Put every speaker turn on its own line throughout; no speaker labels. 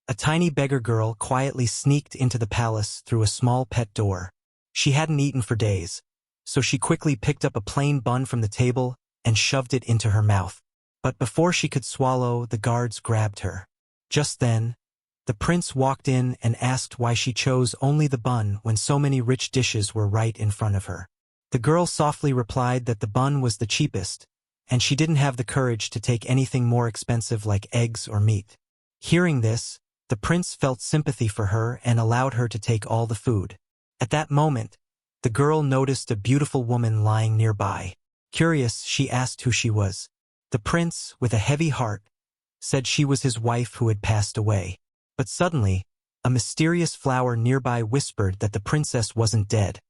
A tiny beggar girl quietly sneaked into the palace through a small pet door. She hadn't eaten for days, so she quickly picked up a plain bun from the table and shoved it into her mouth. But before she could swallow, the guards grabbed her. Just then, the prince walked in and asked why she chose only the bun when so many rich dishes were right in front of her. The girl softly replied that the bun was the cheapest, and she didn't have the courage to take anything more expensive like eggs or meat. Hearing this, the prince felt sympathy for her and allowed her to take all the food. At that moment, the girl noticed a beautiful woman lying nearby. Curious, she asked who she was. The prince, with a heavy heart, said she was his wife who had passed away. But suddenly, a mysterious flower nearby whispered that the princess wasn't dead.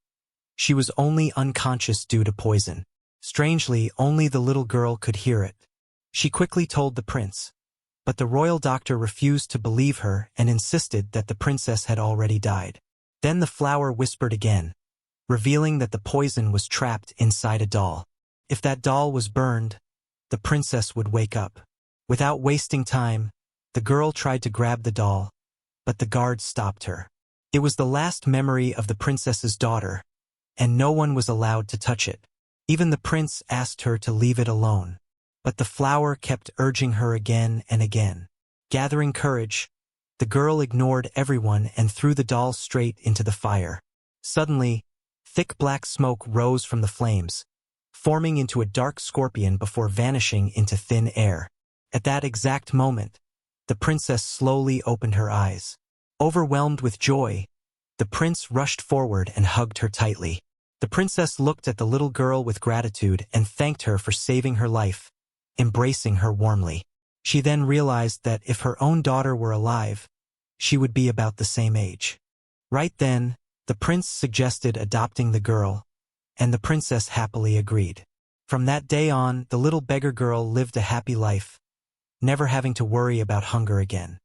She was only unconscious due to poison. Strangely, only the little girl could hear it. She quickly told the prince, but the royal doctor refused to believe her and insisted that the princess had already died. Then the flower whispered again, revealing that the poison was trapped inside a doll. If that doll was burned, the princess would wake up. Without wasting time, the girl tried to grab the doll, but the guards stopped her. It was the last memory of the princess's daughter, and no one was allowed to touch it. Even the prince asked her to leave it alone, but the flower kept urging her again and again. Gathering courage, the girl ignored everyone and threw the doll straight into the fire. Suddenly, thick black smoke rose from the flames, forming into a dark scorpion before vanishing into thin air. At that exact moment, the princess slowly opened her eyes. Overwhelmed with joy, the prince rushed forward and hugged her tightly. The princess looked at the little girl with gratitude and thanked her for saving her life, embracing her warmly. She then realized that if her own daughter were alive, she would be about the same age. Right then, the prince suggested adopting the girl, and the princess happily agreed. From that day on, the little beggar girl lived a happy life, never having to worry about hunger again.